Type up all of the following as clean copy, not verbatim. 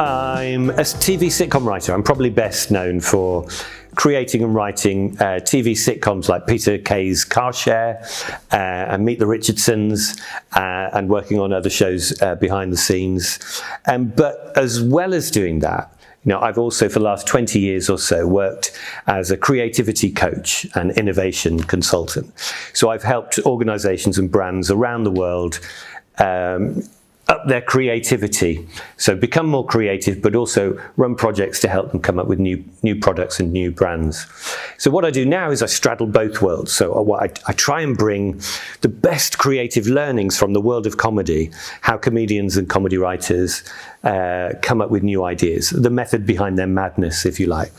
I'm a TV sitcom writer. I'm probably best known for creating and writing TV sitcoms like Peter Kay's Car Share and Meet the Richardsons, and working on other shows behind the scenes. But as well as doing that, I've also, for the last 20 years or so, worked as a creativity coach and innovation consultant. So I've helped organizations and brands around the world up their creativity, so become more creative, but also run projects to help them come up with new products and new brands. So what I do now is I straddle both worlds. So I try and bring the best creative learnings from the world of comedy, how comedians and comedy writers come up with new ideas, the method behind their madness, if you like,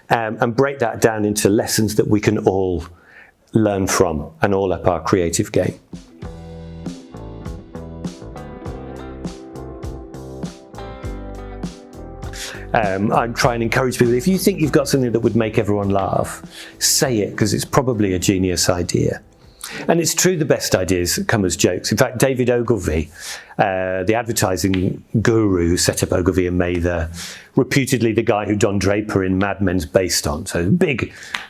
and break that down into lessons that we can all learn from and all up our creative game. I try and encourage people, if you think you've got something that would make everyone laugh, say it, because it's probably a genius idea. And it's true, the best ideas come as jokes. In fact, David Ogilvy, the advertising guru who set up Ogilvy and Mather, reputedly the guy who Don Draper in Mad Men's based on, so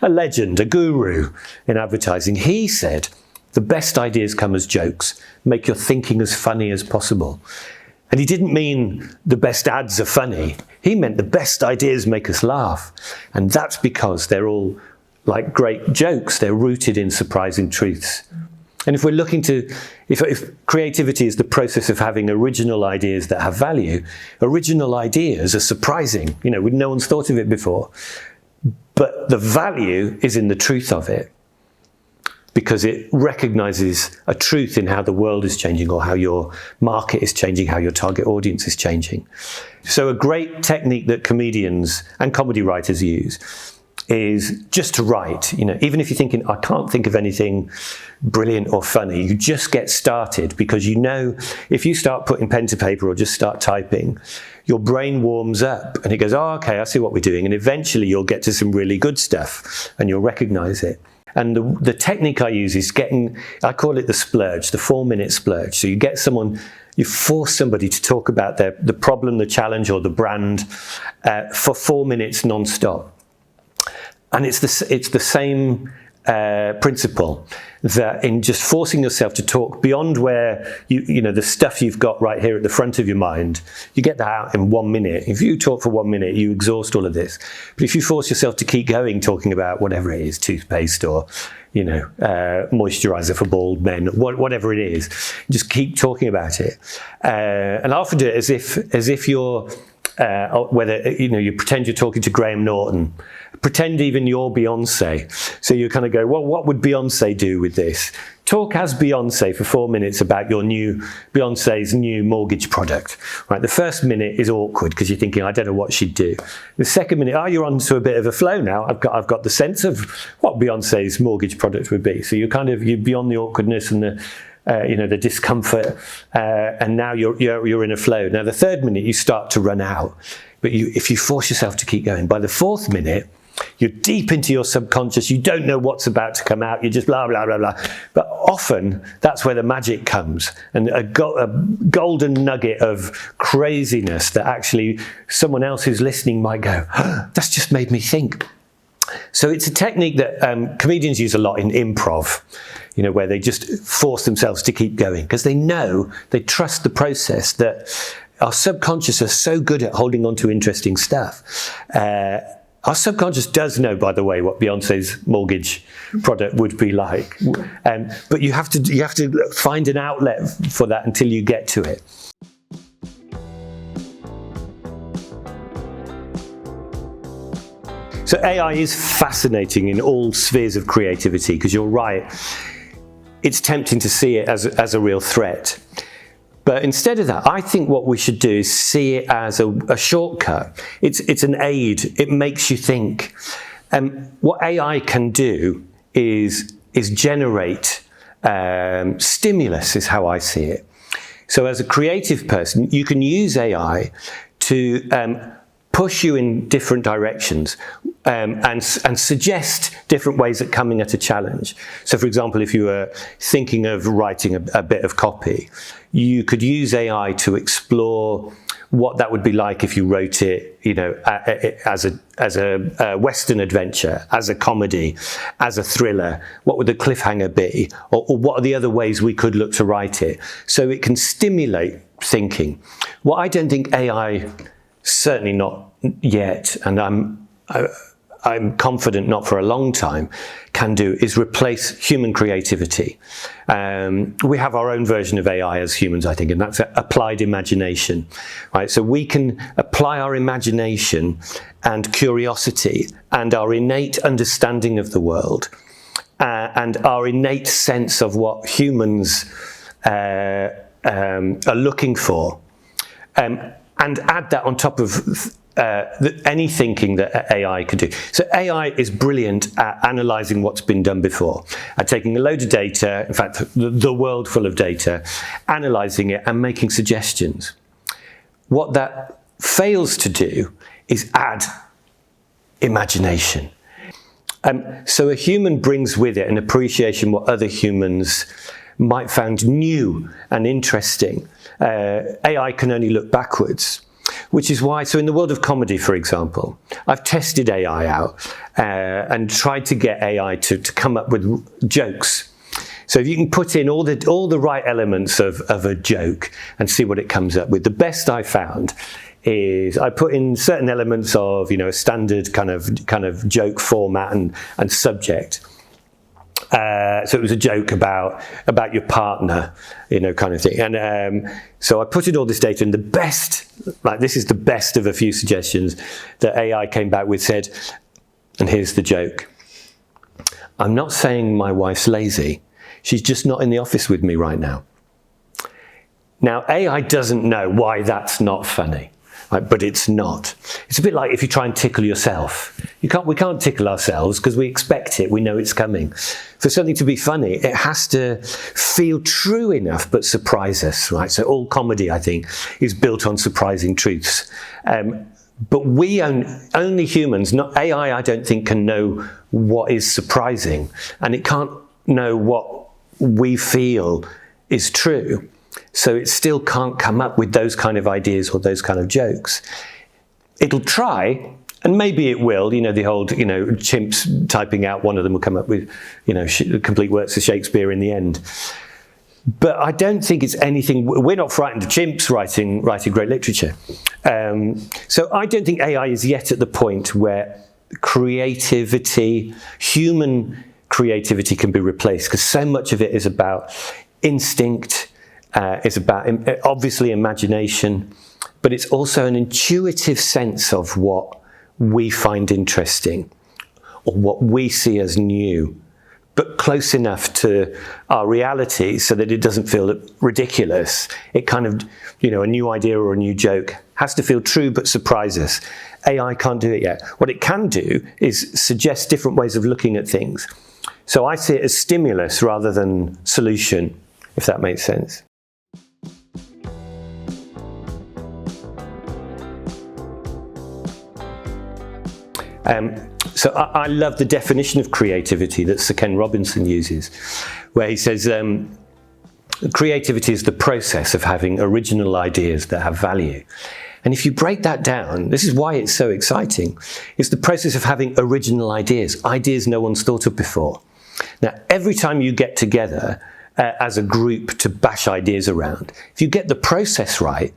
a legend, a guru in advertising, he said, the best ideas come as jokes. Make your thinking as funny as possible. And he didn't mean the best ads are funny. He meant the best ideas make us laugh. And that's because they're all like great jokes. They're rooted in surprising truths. And if we're looking to, if creativity is the process of having original ideas that have value, original ideas are surprising. No one's thought of it before. But the value is in the truth of it, because it recognizes a truth in how the world is changing, or how your market is changing, how your target audience is changing. So a great technique that comedians and comedy writers use is just to write. Even if you're thinking, I can't think of anything brilliant or funny, you just get started, because if you start putting pen to paper or just start typing, your brain warms up and it goes, oh, okay, I see what we're doing. And eventually you'll get to some really good stuff and you'll recognize it. And the technique I use is I call it the splurge, the 4-minute splurge. So you force somebody to talk about the problem, the challenge, or the brand for 4 minutes non-stop. And it's the same principle, that in just forcing yourself to talk beyond where the stuff you've got right here at the front of your mind, you get that out in 1 minute. If you talk for 1 minute, you exhaust all of this. But if you force yourself to keep going, talking about whatever it is, toothpaste or moisturizer for bald men, whatever it is, just keep talking about it. And I often do it as if you're whether you pretend you're talking to Graham Norton, pretend even you're Beyonce. So you kind of go, well, what would Beyonce do with this? Talk as Beyonce for 4 minutes about Beyonce's new mortgage product. Right, the first minute is awkward because you're thinking, I don't know what she'd do. The second minute, you're onto a bit of a flow now. I've got the sense of what Beyonce's mortgage product would be. So you're beyond the awkwardness and the discomfort, and now you're in a flow. Now the third minute you start to run out, but if you force yourself to keep going, by the fourth minute you're deep into your subconscious. You don't know what's about to come out. You're just blah blah blah blah. But often that's where the magic comes, and a golden nugget of craziness that actually someone else who's listening might go, that's just made me think. So it's a technique that comedians use a lot in improv, where they just force themselves to keep going because they trust the process, that our subconscious are so good at holding on to interesting stuff. Our subconscious does know, by the way, what Beyonce's mortgage product would be like. But you have to find an outlet for that until you get to it. So AI is fascinating in all spheres of creativity, because you're right, it's tempting to see it as a real threat. But instead of that, I think what we should do is see it as a shortcut. It's an aid. It makes you think. What AI can do is generate stimulus, is how I see it. So as a creative person, you can use AI to push you in different directions, and suggest different ways of coming at a challenge. So for example, if you were thinking of writing a bit of copy, you could use AI to explore what that would be like if you wrote it, as a Western adventure, as a comedy, as a thriller. What would the cliffhanger be, or what are the other ways we could look to write it? So it can stimulate thinking. What I don't think AI, certainly not yet, and I'm confident not for a long time, can do is replace human creativity. We have our own version of AI as humans, I think, and that's applied imagination, right? So we can apply our imagination and curiosity and our innate understanding of the world and our innate sense of what humans are looking for, and add that on top of any thinking that AI could do. So AI is brilliant at analysing what's been done before, at taking a load of data, in fact, the world full of data, analysing it and making suggestions. What that fails to do is add imagination. So a human brings with it an appreciation what other humans might find new and interesting. AI can only look backwards. Which is why, so in the world of comedy, for example, I've tested AI out and tried to get AI to come up with jokes. So if you can put in all the right elements of a joke and see what it comes up with, the best I found is I put in certain elements of a standard kind of joke format and subject. So it was a joke about your partner, kind of thing. And so I put in all this data, and this is the best of a few suggestions that AI came back with, said, and here's the joke. I'm not saying my wife's lazy. She's just not in the office with me right now. Now, AI doesn't know why that's not funny. Right, but it's not. It's a bit like if you try and tickle yourself. We can't tickle ourselves because we expect it, we know it's coming. For something to be funny, it has to feel true enough but surprise us, right? So all comedy, I think, is built on surprising truths. But only humans, not AI, I don't think, can know what is surprising. And it can't know what we feel is true. So it still can't come up with those kind of ideas or those kind of jokes. It'll try, and maybe it will. The old, chimps typing out, one of them will come up with, complete works of Shakespeare in the end. But I don't think it's anything. We're not frightened of chimps writing great literature. So I don't think AI is yet at the point where creativity, human creativity, can be replaced, because so much of it is about instinct. It's about, obviously, imagination, but it's also an intuitive sense of what we find interesting or what we see as new, but close enough to our reality so that it doesn't feel ridiculous. It kind of, a new idea or a new joke has to feel true but surprise us. AI can't do it yet. What it can do is suggest different ways of looking at things. So I see it as stimulus rather than solution, if that makes sense. So I love the definition of creativity that Sir Ken Robinson uses, where he says creativity is the process of having original ideas that have value. And if you break that down, this is why it's so exciting. It's the process of having original ideas no one's thought of before. Now, every time you get together as a group to bash ideas around, if you get the process right,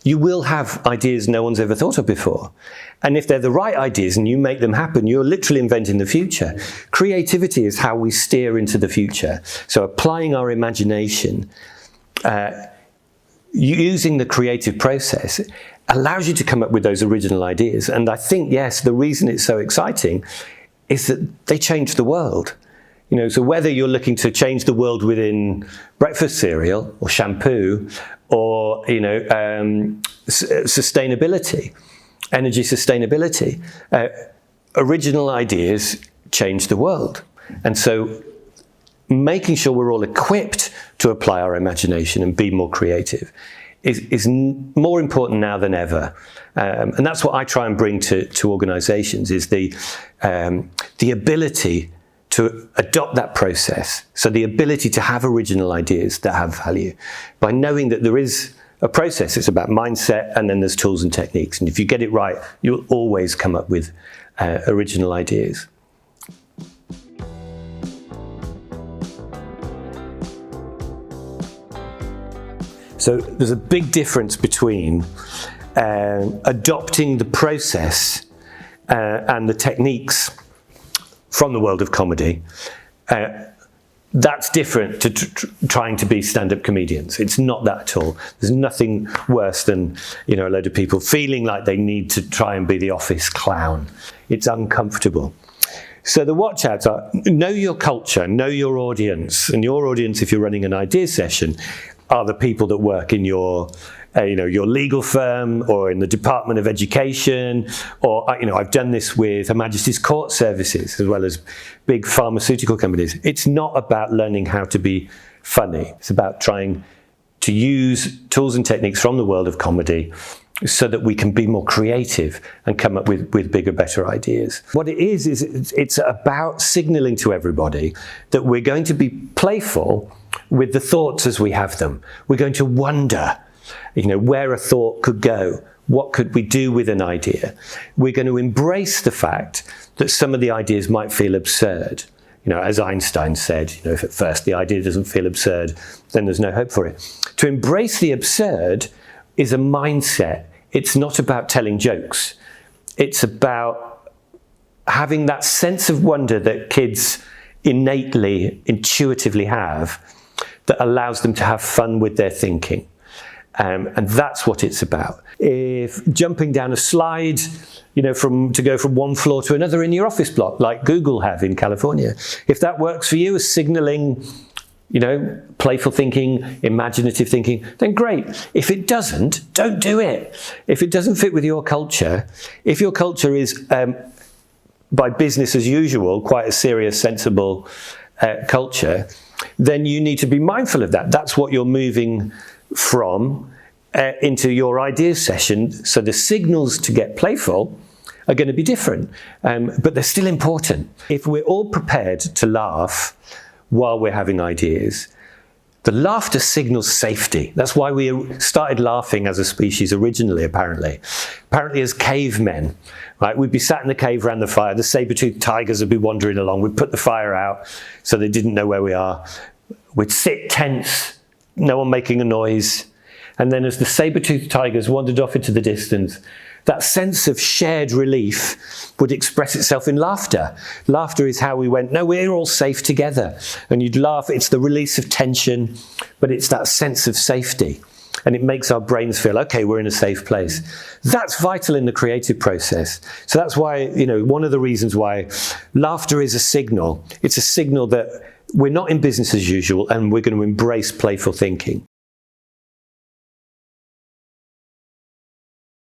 you will have ideas no one's ever thought of before. And if they're the right ideas and you make them happen, you're literally inventing the future. Creativity is how we steer into the future. So applying our imagination, using the creative process, allows you to come up with those original ideas. And I think, yes, the reason it's so exciting is that they change the world. So whether you're looking to change the world within breakfast cereal or shampoo or, sustainability, energy sustainability, original ideas change the world. And so making sure we're all equipped to apply our imagination and be more creative is more important now than ever. And that's what I try and bring to organizations, is the ability to adopt that process. So the ability to have original ideas that have value, by knowing that there is a process. It's about mindset, and then there's tools and techniques. And if you get it right, you'll always come up with original ideas. So there's a big difference between adopting the process and the techniques from the world of comedy. That's different to trying to be stand-up comedians. It's not that at all. There's nothing worse than, a load of people feeling like they need to try and be the office clown. It's uncomfortable. So the watch outs are, know your culture, know your audience. And your audience, if you're running an idea session, are the people that work in your legal firm or in the Department of Education, or, I've done this with Her Majesty's Court Services as well as big pharmaceutical companies. It's not about learning how to be funny. It's about trying to use tools and techniques from the world of comedy so that we can be more creative and come up with bigger, better ideas. What it is it's about signaling to everybody that we're going to be playful with the thoughts as we have them. We're going to wonder, where a thought could go. What could we do with an idea? We're going to embrace the fact that some of the ideas might feel absurd. As Einstein said, if at first the idea doesn't feel absurd, then there's no hope for it. To embrace the absurd is a mindset. It's not about telling jokes. It's about having that sense of wonder that kids innately, intuitively have, that allows them to have fun with their thinking. And that's what it's about. If jumping down a slide, to go from one floor to another in your office block, like Google have in California, if that works for you as signaling, playful thinking, imaginative thinking, then great. If it doesn't, don't do it. If it doesn't fit with your culture, if your culture is, by business as usual, quite a serious, sensible culture, then you need to be mindful of that. That's what you're moving from into your ideas session. So the signals to get playful are going to be different, but they're still important. If we're all prepared to laugh while we're having ideas, the laughter signals safety. That's why we started laughing as a species originally, apparently as cavemen. Right? We'd be sat in the cave around the fire, the saber-toothed tigers would be wandering along, we'd put the fire out so they didn't know where we are. We'd sit tense, no one making a noise. And then as the saber-toothed tigers wandered off into the distance, that sense of shared relief would express itself in laughter. Laughter is how we went, no, we're all safe together. And you'd laugh, it's the release of tension, but it's that sense of safety. And it makes our brains feel, okay, we're in a safe place. That's vital in the creative process. So that's why, one of the reasons why laughter is a signal. It's a signal that we're not in business as usual and we're going to embrace playful thinking.